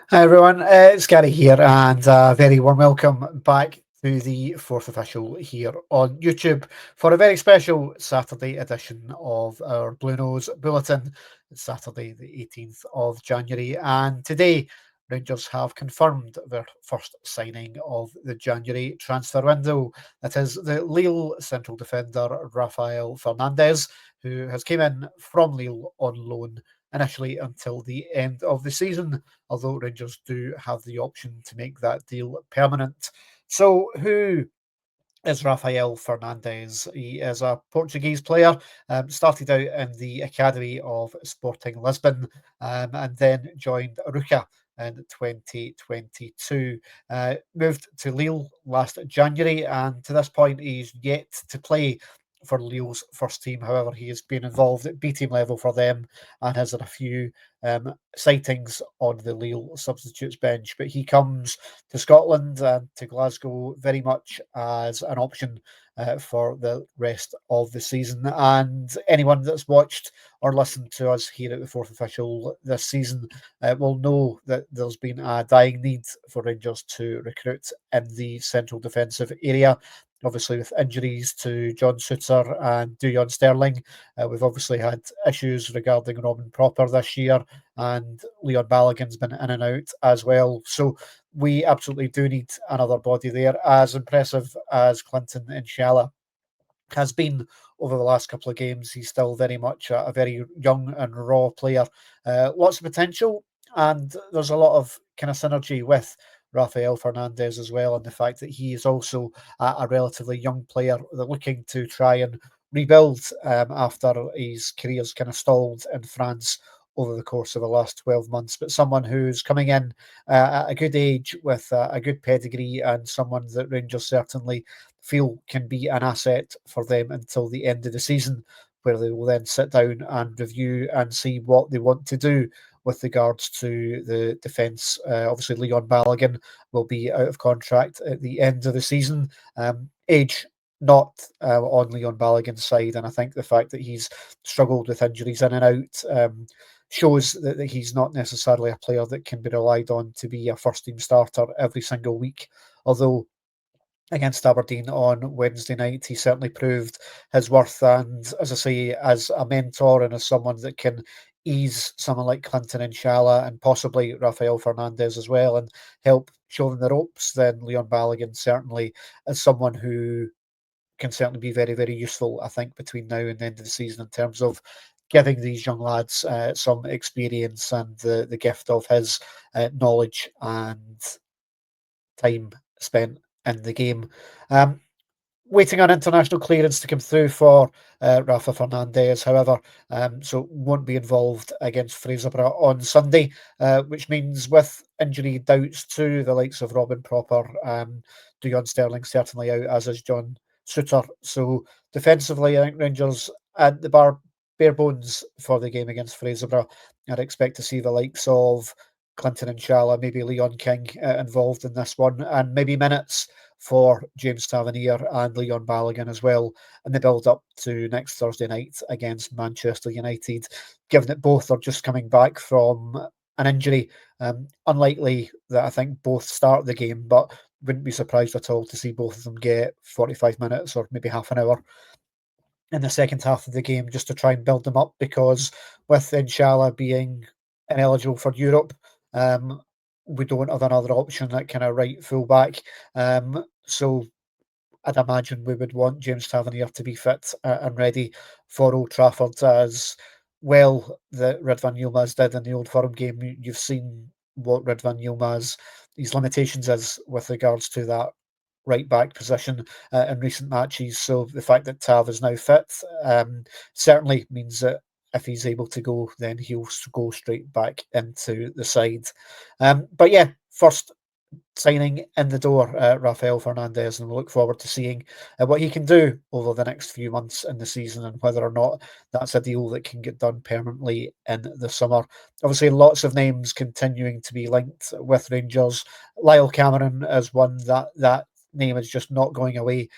Hi everyone, it's Gary here, and a very warm welcome back to the fourth official here on YouTube for a very special Saturday edition of our Bluenose Bulletin. It's Saturday, the 18th of January, and today Rangers have confirmed their first signing of the January transfer window. That is the Lille central defender Rafael Fernandes, who has came in from Lille on loan initially until the end of the season, although Rangers do have the option to make that deal permanent. So, who is Rafael Fernandes? He is a Portuguese player, started out in the academy of Sporting Lisbon, and then joined Aruca in 2022. Moved to Lille last January, and to this point, he's yet to play for Lille's first team. However, he has been involved at B team level for them and has had a few sightings on the Lille substitutes bench. But he comes to Scotland and to Glasgow very much as an option for the rest of the season. And anyone that's watched or listened to us here at the fourth official this season will know that there's been a dying need for Rangers to recruit in the central defensive area. Obviously, with injuries to John Souttar and Dujon Sterling, we've obviously had issues regarding Robin Proper this year, and Leon Balogun's been in and out as well. So we absolutely do need another body there. As impressive as Clinton Inshallah has been over the last couple of games, he's still very much a very young and raw player. Lots of potential, and there's a lot of kind of synergy with Rafael Fernandez as well, and the fact that he is also a relatively young player that looking to try and rebuild after his career's kind of stalled in France over the course of the last 12 months, but someone who's coming in at a good age with a good pedigree and someone that Rangers certainly feel can be an asset for them until the end of the season, where they will then sit down and review and see what they want to do with regards to the defence. Obviously, Leon Balogun will be out of contract at the end of the season. Age not on Leon Balogun's side, and I think the fact that he's struggled with injuries in and out shows that he's not necessarily a player that can be relied on to be a first team starter every single week. Although against Aberdeen on Wednesday night, he certainly proved his worth. And as I say, as a mentor and as someone that can ease someone like Clinton Inshallah and possibly Rafael Fernandez as well and help show them the ropes, then Leon Balogun certainly is someone who can certainly be very, very useful, I think, between now and the end of the season in terms of giving these young lads some experience and the gift of his knowledge and time spent in the game. Um, Waiting on international clearance to come through for Rafa Fernandez, however, so won't be involved against Fraserburgh on Sunday, which means with injury doubts to the likes of Robin Proper, Dujon Sterling certainly out, as is John Souttar. So defensively, I think Rangers at the bare bones for the game against Fraserburgh, I'd expect to see the likes of Clinton Inshallah, maybe Leon King involved in this one, and maybe minutes for James Tavernier and Leon Balogun as well in the build up to next Thursday night against Manchester United, given that both are just coming back from an injury. Unlikely that I think both start the game, but wouldn't be surprised at all to see both of them get 45 minutes or maybe half an hour in the second half of the game just to try and build them up, because with Inshallah being ineligible for Europe, um, we don't have another option at kind of right fullback. So I'd imagine we would want James Tavernier to be fit and ready for Old Trafford as well that Ridvan Yilmaz did in the Old Firm game. You've seen what Ridvan Yilmaz, his limitations is with regards to that right back position in recent matches. So the fact that Tav is now fit certainly means that if he's able to go, then he'll go straight back into the side. But yeah, first signing in the door, Rafael Fernandez, and we look forward to seeing what he can do over the next few months in the season and whether or not that's a deal that can get done permanently in the summer. Obviously, lots of names continuing to be linked with Rangers. Lyle Cameron is one that name is just not going away.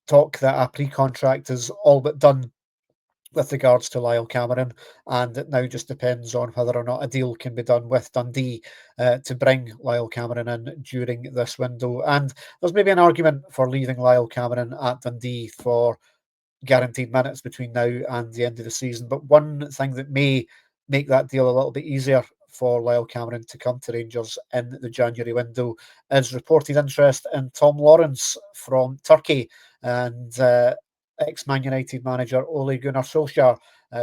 Talk that a pre-contract is all but done with regards to Lyle Cameron, and it now just depends on whether or not a deal can be done with Dundee to bring Lyle Cameron in during this window. And there's maybe an argument for leaving Lyle Cameron at Dundee for guaranteed minutes between now and the end of the season. But one thing that may make that deal a little bit easier for Lyle Cameron to come to Rangers in the January window is reported interest in Tom Lawrence from Turkey. And ex-Man United manager Ole Gunnar Solskjaer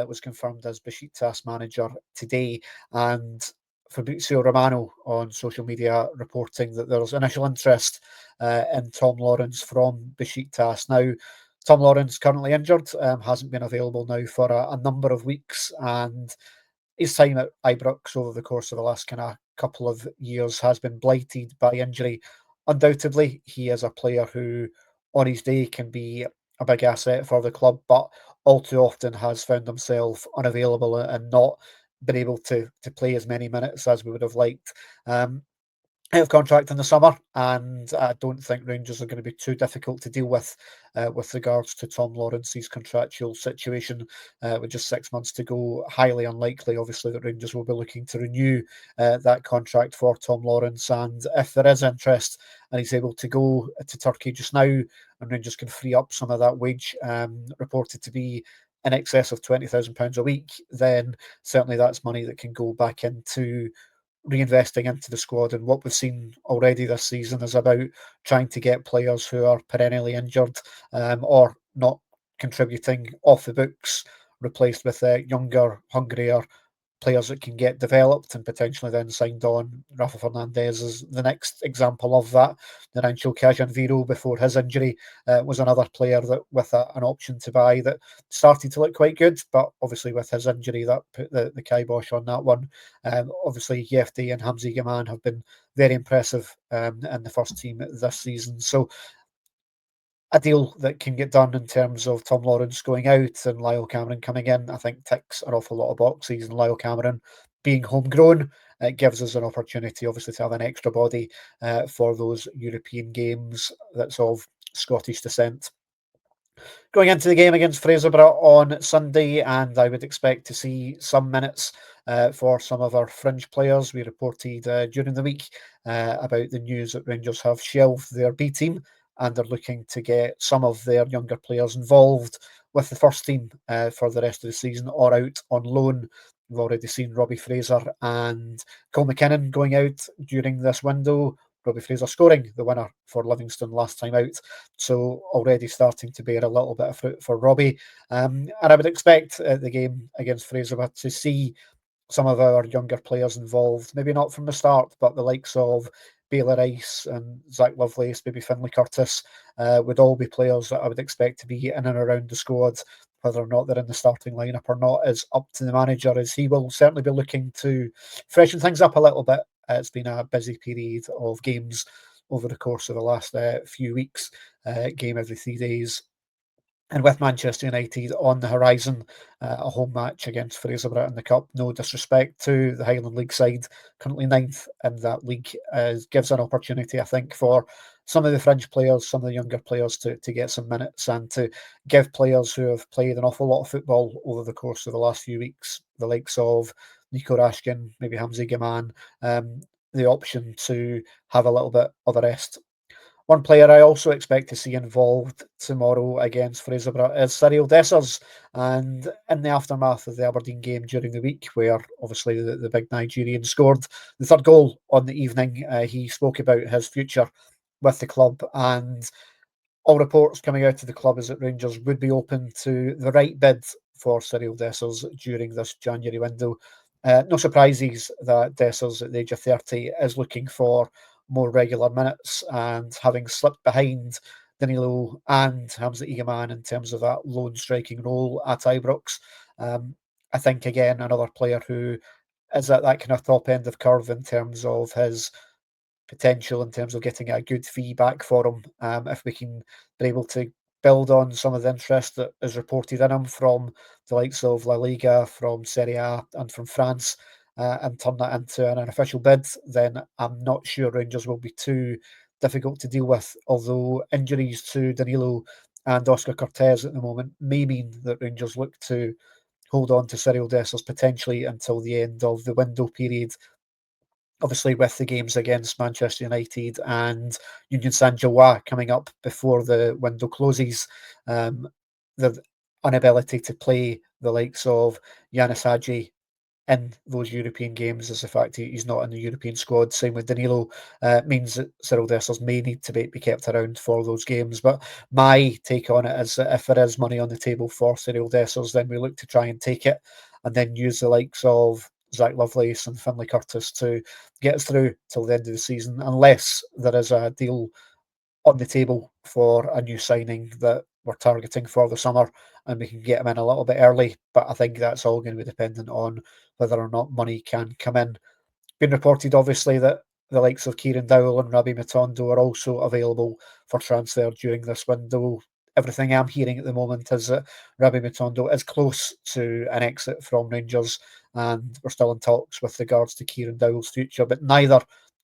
was confirmed as Besiktas manager today. And Fabrizio Romano on social media reporting that there's initial interest in Tom Lawrence from Besiktas. Now, Tom Lawrence currently injured, hasn't been available now for a number of weeks, and his time at Ibrox over the course of the last kind of couple of years has been blighted by injury. Undoubtedly, he is a player who, on his day, can be a big asset for the club, but all too often has found himself unavailable and not been able to play as many minutes as we would have liked. Out of contract in the summer, and I don't think Rangers are going to be too difficult to deal with regards to Tom Lawrence's contractual situation. With just 6 months to go, highly unlikely, obviously, that Rangers will be looking to renew that contract for Tom Lawrence. And if there is interest and he's able to go to Turkey just now, and Rangers can free up some of that wage, reported to be in excess of £20,000 a week, then certainly that's money that can go back into reinvesting into the squad. And what we've seen already this season is about trying to get players who are perennially injured or not contributing off the books replaced with younger, hungrier players that can get developed and potentially then signed on. Rafa Fernandes is the next example of that. Narancho Cajanviro, before his injury, was another player that with an option to buy that started to look quite good, but obviously with his injury that put the kibosh on that one. Obviously, Yefti and Hamzi Gaman have been very impressive in the first team this season. So a deal that can get done in terms of Tom Lawrence going out and Lyle Cameron coming in, I think ticks an awful lot of boxes. And Lyle Cameron being homegrown, it gives us an opportunity, obviously, to have an extra body for those European games that's of Scottish descent. Going into the game against Fraserburgh on Sunday, and I would expect to see some minutes for some of our fringe players. We reported during the week about the news that Rangers have shelved their B team and are looking to get some of their younger players involved with the first team for the rest of the season or out on loan. We've already seen Robbie Fraser and Cole McKinnon going out during this window. Robbie Fraser scoring the winner for Livingston last time out. So already starting to bear a little bit of fruit for Robbie. And I would expect the game against Fraserburgh to see some of our younger players involved, maybe not from the start, but the likes of Baylor Rice and Zach Lovelace, maybe Finlay Curtis, would all be players that I would expect to be in and around the squad. Whether or not they're in the starting lineup or not is up to the manager, as he will certainly be looking to freshen things up a little bit. It's been a busy period of games over the course of the last few weeks, game every 3 days. And with Manchester United on the horizon, a home match against Fraserburgh in the Cup. No disrespect to the Highland League side, currently ninth in that league, gives an opportunity, I think, for some of the fringe players, some of the younger players to get some minutes and to give players who have played an awful lot of football over the course of the last few weeks, the likes of Nico Rashkin, maybe Hamzi Gaman, the option to have a little bit of a rest. One player I also expect to see involved tomorrow against Fraserburgh is Cyriel Dessers. And in the aftermath of the Aberdeen game during the week, where obviously the big Nigerian scored the third goal on the evening, he spoke about his future with the club. And all reports coming out of the club is that Rangers would be open to the right bid for Cyriel Dessers during this January window. No surprises that Dessers at the age of 30 is looking for more regular minutes and having slipped behind Danilo and Hamza Egaman in terms of that lone striking role at Ibrox. I think, again, another player who is at that kind of top end of curve in terms of his potential, in terms of getting a good fee back for him. If we can be able to build on some of the interest that is reported in him from the likes of La Liga, from Serie A, and from France, and turn that into an official bid, then I'm not sure Rangers will be too difficult to deal with. Although injuries to Danilo and Oscar Cortez at the moment may mean that Rangers look to hold on to Cyriel Dessers potentially until the end of the window period. Obviously, with the games against Manchester United and Union Saint-Gilloise coming up before the window closes, the inability to play the likes of Yanis Hadji in those European games is the fact he's not in the European squad. Same with Danilo, means that Cyriel Dessers may need to be kept around for those games. But my take on it is that if there is money on the table for Cyriel Dessers, then we look to try and take it and then use the likes of Zach Lovelace and Finlay Curtis to get us through till the end of the season, unless there is a deal on the table for a new signing that we're targeting for the summer and we can get him in a little bit early. But I think that's all going to be dependent on whether or not money can come in. Been reported, obviously, that the likes of Kieran Dowell and Rabbi Matondo are also available for transfer during this window. Everything I'm hearing at the moment is that Rabbi Matondo is close to an exit from Rangers, and we're still in talks with regards to Kieran Dowell's future, but neither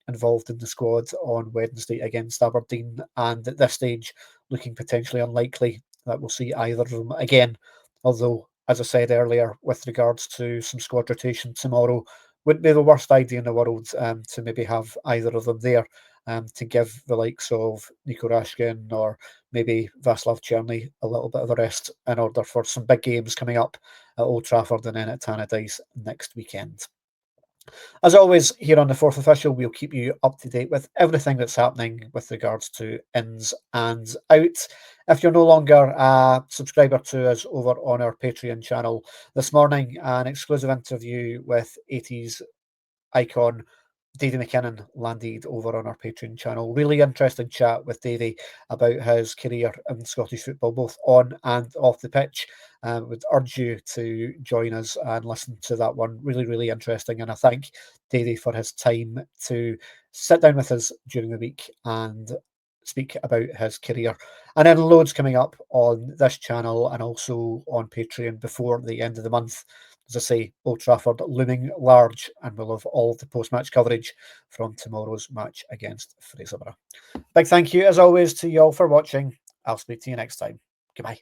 involved in the squad on Wednesday against Aberdeen, and at this stage, looking potentially unlikely that we'll see either of them again. Although, as I said earlier, with regards to some squad rotation tomorrow, wouldn't be the worst idea in the world to maybe have either of them there to give the likes of Nico Rashkin or maybe Václav Cherny a little bit of a rest in order for some big games coming up at Old Trafford and then at Tannadice next weekend. As always, here on the Fourth Official, we'll keep you up to date with everything that's happening with regards to ins and outs. If you're no longer a subscriber to us over on our Patreon channel, this morning, an exclusive interview with 80s icon Davy McKinnon landed over on our Patreon channel. Really interesting chat with Davy about his career in Scottish football, both on and off the pitch. Would urge you to join us and listen to that one. Really, really interesting. And I thank Davy for his time to sit down with us during the week and speak about his career. And then loads coming up on this channel and also on Patreon before the end of the month. As I say, Old Trafford looming large, and we'll have all the post-match coverage from tomorrow's match against Fraserburgh. Big thank you, as always, to you all for watching. I'll speak to you next time. Goodbye.